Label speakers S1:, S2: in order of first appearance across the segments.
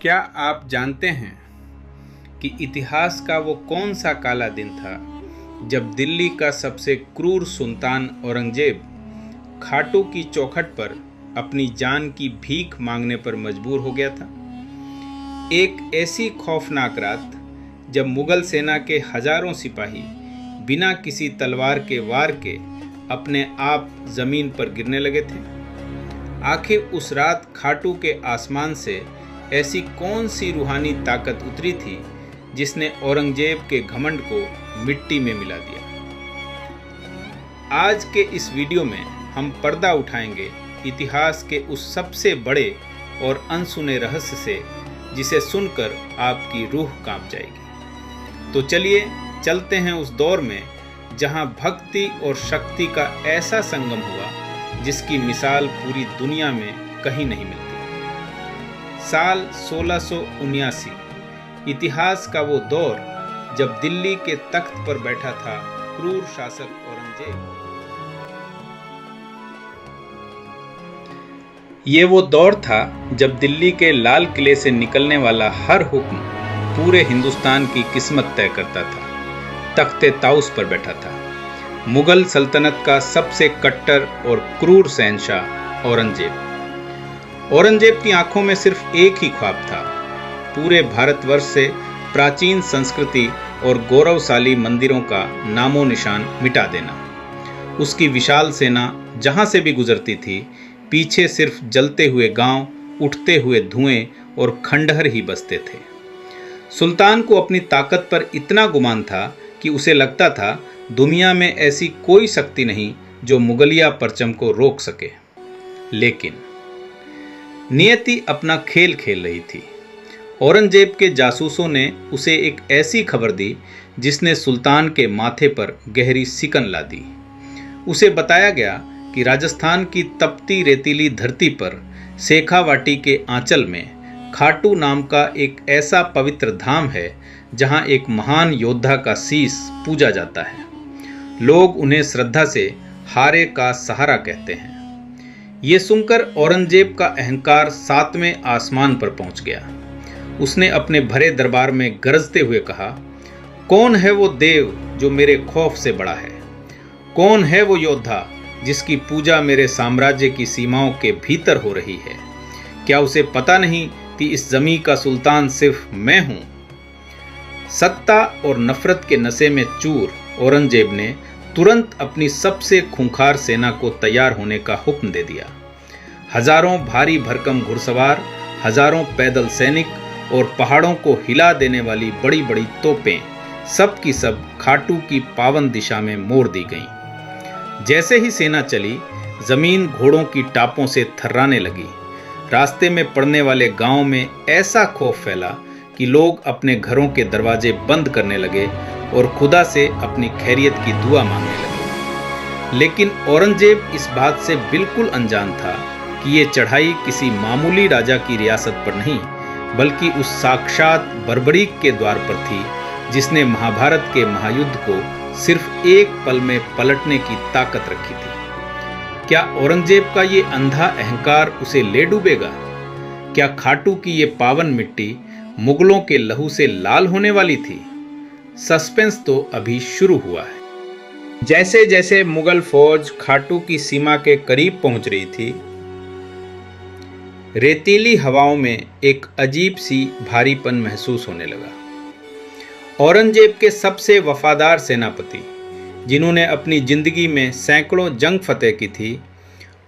S1: क्या आप जानते हैं कि इतिहास का वो कौन सा काला दिन था जब दिल्ली का सबसे क्रूर सुल्तान औरंगजेब खाटू की चौखट पर अपनी जान की भीख मांगने पर मजबूर हो गया था। एक ऐसी खौफनाक रात जब मुगल सेना के हजारों सिपाही बिना किसी तलवार के वार के अपने आप जमीन पर गिरने लगे थे। आखिर उस रात खाटू के आसमान से ऐसी कौन सी रूहानी ताकत उतरी थी जिसने औरंगजेब के घमंड को मिट्टी में मिला दिया। आज के इस वीडियो में हम पर्दा उठाएंगे इतिहास के उस सबसे बड़े और अनसुने रहस्य से जिसे सुनकर आपकी रूह कांप जाएगी। तो चलिए चलते हैं उस दौर में जहां भक्ति और शक्ति का ऐसा संगम हुआ जिसकी मिसाल पूरी दुनिया में कहीं नहीं मिलती। साल 1679, इतिहास का वो दौर जब दिल्ली के तख्त पर बैठा था क्रूर शासक औरंगजेब। ये वो दौर था जब दिल्ली के लाल किले से निकलने वाला हर हुक्म पूरे हिंदुस्तान की किस्मत तय करता था। तख्ते ताउस पर बैठा था मुगल सल्तनत का सबसे कट्टर और क्रूर शहंशाह औरंगजेब। औरंगजेब की आंखों में सिर्फ एक ही ख्वाब था, पूरे भारतवर्ष से प्राचीन संस्कृति और गौरवशाली मंदिरों का नामो निशान मिटा देना। उसकी विशाल सेना जहां से भी गुजरती थी, पीछे सिर्फ जलते हुए गांव, उठते हुए धुएं और खंडहर ही बसते थे। सुल्तान को अपनी ताकत पर इतना गुमान था कि उसे लगता था दुनिया में ऐसी कोई शक्ति नहीं जो मुगलिया परचम को रोक सके। लेकिन नियति अपना खेल खेल रही थी। औरंगजेब के जासूसों ने उसे एक ऐसी खबर दी जिसने सुल्तान के माथे पर गहरी सिकन ला दी। उसे बताया गया कि राजस्थान की तपती रेतीली धरती पर शेखावाटी के आंचल में खाटू नाम का एक ऐसा पवित्र धाम है जहां एक महान योद्धा का शीश पूजा जाता है। लोग उन्हें श्रद्धा से हारे का सहारा कहते हैं। ये सुनकर औरंगजेब का अहंकार 7वें आसमान पर पहुंच गया। उसने अपने भरे दरबार में गरजते हुए कहा, कौन है वो देव जो मेरे खौफ से बड़ा है? कौन है वो योद्धा जिसकी पूजा मेरे साम्राज्य की सीमाओं के भीतर हो रही है? क्या उसे पता नहीं कि इस जमीन का सुल्तान सिर्फ मैं हूं? सत्ता और नफरत के नशे में चूर औरंगजेब ने तुरंत अपनी सबसे खूंखार सेना को तैयार होने का हुक्म दे दिया। हजारों भारी भरकम घुड़सवार, हजारों पैदल सैनिक और पहाड़ों को हिला देने वाली बड़ी बड़ी तोपें सब की सब खाटू की पावन दिशा में मोड़ दी गईं। जैसे ही सेना चली, जमीन घोड़ों की टापों से थर्राने लगी। रास्ते में पड़ने वाले गांव में ऐसा खौफ फैला कि लोग अपने घरों के दरवाजे बंद करने लगे और खुदा से अपनी खैरियत की दुआ मांगने लगे। लेकिन औरंगजेब इस बात से बिल्कुल अनजान था कि ये चढ़ाई किसी मामूली राजा की रियासत पर नहीं, बल्कि उस साक्षात बर्बरीक के द्वार पर थी जिसने महाभारत के महायुद्ध को सिर्फ एक पल में पलटने की ताकत रखी थी। क्या औरंगजेब का ये अंधा अहंकार उसे ले डूबेगा? क्या खाटू की ये पावन मिट्टी मुगलों के लहू से लाल होने वाली थी? सस्पेंस तो अभी शुरू हुआ है। जैसे जैसे मुगल फौज खाटू की सीमा के करीब पहुंच रही थी, रेतीली हवाओं में एक अजीब सी भारीपन महसूस होने लगा। औरंगजेब के सबसे वफादार सेनापति, जिन्होंने अपनी जिंदगी में सैकड़ों जंग फतेह की थी,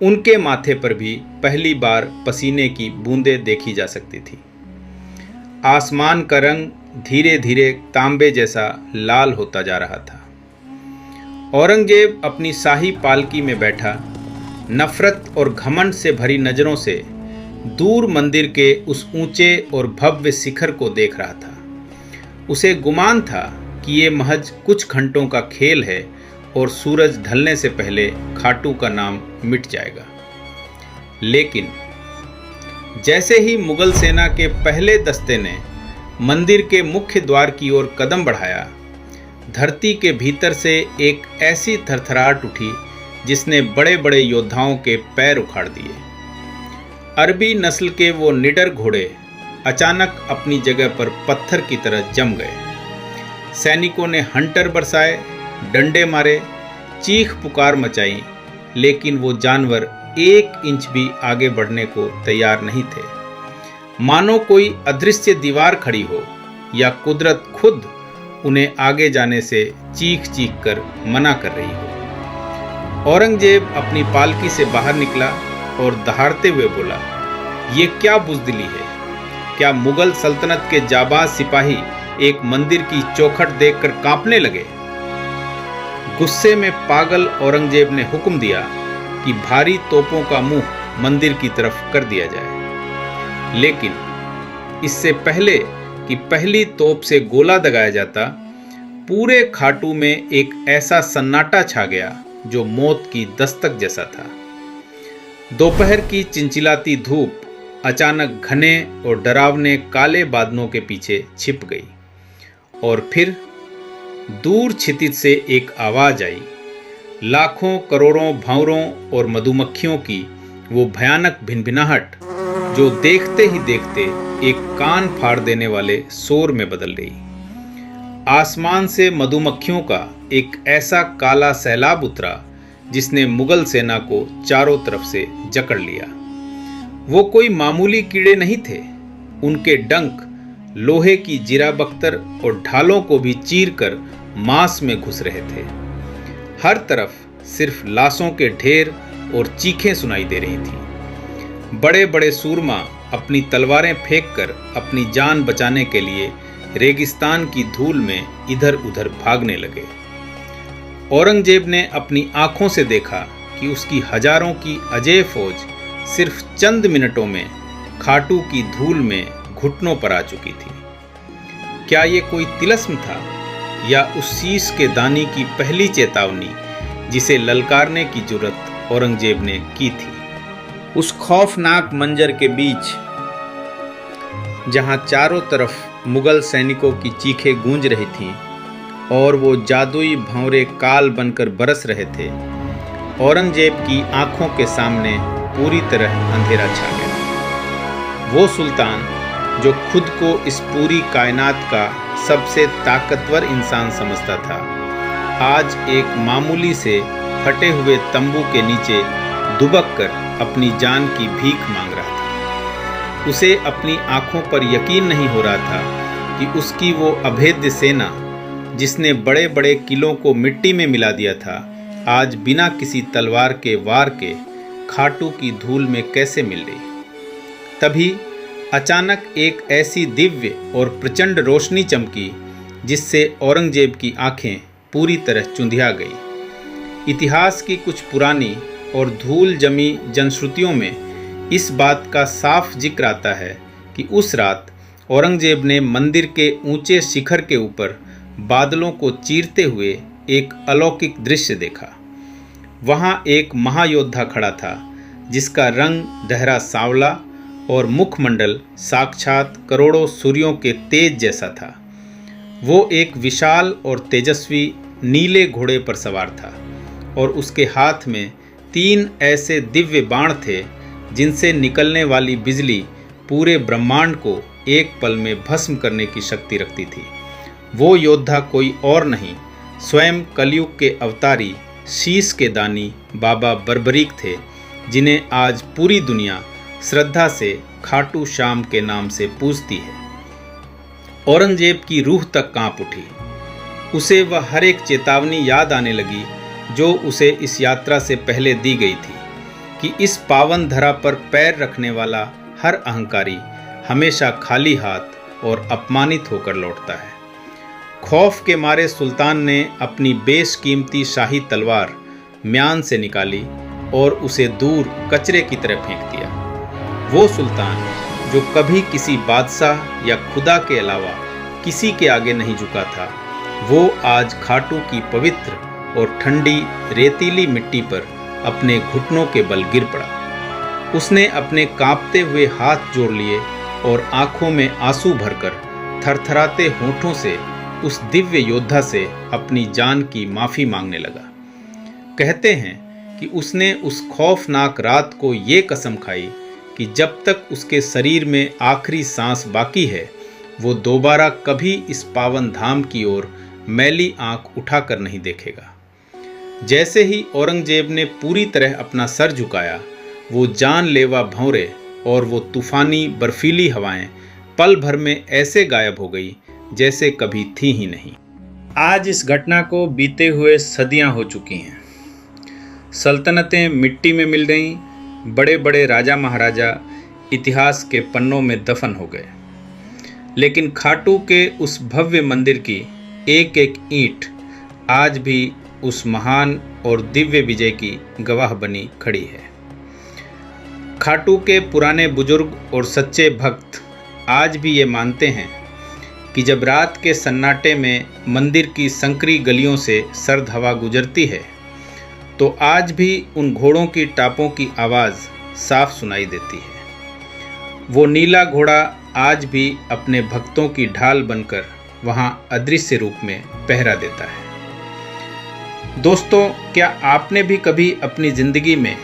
S1: उनके माथे पर भी पहली बार पसीने की बूंदें देखी जा सकती थी। आसमान का रंग धीरे धीरे तांबे जैसा लाल होता जा रहा था। औरंगजेब अपनी शाही पालकी में बैठा नफरत और घमंड से भरी नजरों से दूर मंदिर के उस ऊंचे और भव्य शिखर को देख रहा था। उसे गुमान था कि ये महज कुछ घंटों का खेल है और सूरज ढलने से पहले खाटू का नाम मिट जाएगा। लेकिन जैसे ही मुगल सेना के पहले दस्ते ने मंदिर के मुख्य द्वार की ओर कदम बढ़ाया, धरती के भीतर से एक ऐसी थरथराहट उठी जिसने बड़े बड़े योद्धाओं के पैर उखाड़ दिए। अरबी नस्ल के वो निडर घोड़े अचानक अपनी जगह पर पत्थर की तरह जम गए। सैनिकों ने हंटर बरसाए, डंडे मारे, चीख पुकार मचाई, लेकिन वो जानवर 1 इंच भी आगे बढ़ने को तैयार नहीं थे। मानो कोई अदृश्य दीवार खड़ी हो या कुदरत खुद उन्हें आगे जाने से चीख चीख कर मना कर रही हो। औरंगजेब अपनी पालकी से बाहर निकला और दहाड़ते हुए बोला, ये क्या बुज़दिली है? क्या मुगल सल्तनत के जाबाज सिपाही एक मंदिर की चौखट देखकर कांपने लगे? गुस्से में पागल औरंगजेब ने हुक्म दिया कि भारी तोपों का मुंह मंदिर की तरफ कर दिया जाए। लेकिन इससे पहले कि पहली तोप से गोला दगाया जाता, पूरे खाटू में एक ऐसा सन्नाटा छा गया जो मौत की दस्तक जैसा था। दोपहर की चिंचिलाती धूप अचानक घने और डरावने काले बादलों के पीछे छिप गई और फिर दूर क्षितिज से एक आवाज आई। लाखों करोड़ों भंवरों और मधुमक्खियों की वो भयानक भिनभिनाहट जो देखते ही देखते एक कान फाड़ देने वाले शोर में बदल गई। आसमान से मधुमक्खियों का एक ऐसा काला सैलाब उतरा जिसने मुगल सेना को चारों तरफ से जकड़ लिया। वो कोई मामूली कीड़े नहीं थे। उनके डंक लोहे की जिराबख्तर और ढालों को भी चीरकर मांस में घुस रहे थे। हर तरफ सिर्फ लाशों के ढेर और चीखें सुनाई दे रही थीं। बड़े बड़े सूरमा अपनी तलवारें फेंककर अपनी जान बचाने के लिए रेगिस्तान की धूल में इधर उधर भागने लगे। औरंगजेब ने अपनी आंखों से देखा कि उसकी हजारों की अजेय फौज सिर्फ चंद मिनटों में खाटू की धूल में घुटनों पर आ चुकी थी। क्या ये कोई तिलस्म था या उस शीश के दानी की पहली चेतावनी जिसे ललकारने की जुर्रत औरंगजेब ने की थी? उस खौफनाक मंजर के बीच जहां चारों तरफ मुगल सैनिकों की चीखें गूंज रही थीं और वो जादुई भंवरे काल बनकर बरस रहे थे, औरंगजेब की आंखों के सामने पूरी तरह अंधेरा छा गया। वो सुल्तान जो खुद को इस पूरी कायनात का सबसे ताकतवर इंसान समझता था, आज एक मामूली से फटे हुए तंबू के नीचे दुबक कर अपनी जान की भीख मांग रहा था। उसे अपनी आंखों पर यकीन नहीं हो रहा था कि उसकी वो अभेद्य सेना जिसने बड़े बड़े किलों को मिट्टी में मिला दिया था, आज बिना किसी तलवार के वार के खाटू की धूल में कैसे मिल रही। तभी अचानक एक ऐसी दिव्य और प्रचंड रोशनी चमकी जिससे औरंगजेब की आंखें पूरी तरह चुंधिया गई। इतिहास की कुछ पुरानी और धूल जमी जनश्रुतियों में इस बात का साफ जिक्र आता है कि उस रात औरंगजेब ने मंदिर के ऊंचे शिखर के ऊपर बादलों को चीरते हुए एक अलौकिक दृश्य देखा। वहां एक महायोद्धा खड़ा था जिसका रंग गहरा सांवला और मुखमंडल साक्षात करोड़ों सूर्यों के तेज जैसा था। वो एक विशाल और तेजस्वी नीले घोड़े पर सवार था और उसके हाथ में 3 ऐसे दिव्य बाण थे जिनसे निकलने वाली बिजली पूरे ब्रह्मांड को एक पल में भस्म करने की शक्ति रखती थी। वो योद्धा कोई और नहीं, स्वयं कलयुग के अवतारी शीश के दानी बाबा बर्बरीक थे, जिन्हें आज पूरी दुनिया श्रद्धा से खाटू श्याम के नाम से पूजती है। औरंगजेब की रूह तक कांप उठी। उसे वह हर एक चेतावनी याद आने लगी जो उसे इस यात्रा से पहले दी गई थी कि इस पावन धरा पर पैर रखने वाला हर अहंकारी हमेशा खाली हाथ और अपमानित होकर लौटता है। खौफ के मारे सुल्तान ने अपनी बेशकीमती शाही तलवार म्यान से निकाली और उसे दूर कचरे की तरह फेंक दिया। वो सुल्तान जो कभी किसी बादशाह या खुदा के अलावा किसी के आगे नहीं झुका था, वो आज खाटू की पवित्र और ठंडी रेतीली मिट्टी पर अपने घुटनों के बल गिर पड़ा। उसने अपने कांपते हुए हाथ जोड़ लिए और आंखों में आंसू भरकर थरथराते होठों से उस दिव्य योद्धा से अपनी जान की माफ़ी मांगने लगा। कहते हैं कि उसने उस खौफनाक रात को ये कसम खाई कि जब तक उसके शरीर में आखिरी सांस बाकी है वो दोबारा कभी इस पावन धाम की ओर मैली आंख उठाकर नहीं देखेगा। जैसे ही औरंगजेब ने पूरी तरह अपना सर झुकाया, वो जानलेवा भंवरे और वो तूफानी बर्फीली हवाएं पल भर में ऐसे गायब हो गई जैसे कभी थी ही नहीं। आज इस घटना को बीते हुए सदियां हो चुकी हैं। सल्तनतें मिट्टी में मिल गईं, बड़े बड़े राजा महाराजा इतिहास के पन्नों में दफन हो गए, लेकिन खाटू के उस भव्य मंदिर की एक एक ईंट आज भी उस महान और दिव्य विजय की गवाह बनी खड़ी है। खाटू के पुराने बुजुर्ग और सच्चे भक्त आज भी ये मानते हैं कि जब रात के सन्नाटे में मंदिर की संकरी गलियों से सर्द हवा गुजरती है तो आज भी उन घोड़ों की टापों की आवाज़ साफ सुनाई देती है। वो नीला घोड़ा आज भी अपने भक्तों की ढाल बनकर वहाँ अदृश्य रूप में पहरा देता है। दोस्तों, क्या आपने भी कभी अपनी ज़िंदगी में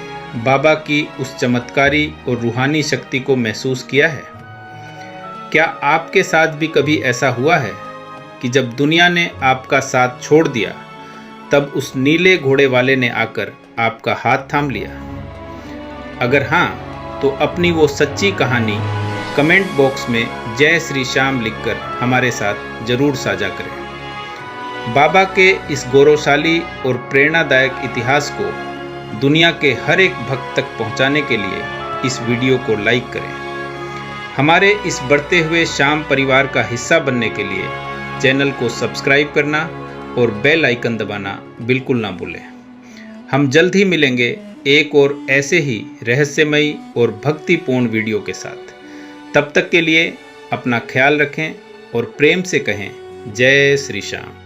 S1: बाबा की उस चमत्कारी और रूहानी शक्ति को महसूस किया है? क्या आपके साथ भी कभी ऐसा हुआ है कि जब दुनिया ने आपका साथ छोड़ दिया तब उस नीले घोड़े वाले ने आकर आपका हाथ थाम लिया? अगर हाँ, तो अपनी वो सच्ची कहानी कमेंट बॉक्स में जय श्री श्याम लिखकर हमारे साथ जरूर साझा करें। बाबा के इस गौरवशाली और प्रेरणादायक इतिहास को दुनिया के हर एक भक्त तक पहुंचाने के लिए इस वीडियो को लाइक करें। हमारे इस बढ़ते हुए श्याम परिवार का हिस्सा बनने के लिए चैनल को सब्सक्राइब करना और बेल आइकन दबाना बिल्कुल ना भूलें। हम जल्द ही मिलेंगे एक और ऐसे ही रहस्यमयी और भक्तिपूर्ण वीडियो के साथ। तब तक के लिए अपना ख्याल रखें और प्रेम से कहें जय श्री श्याम।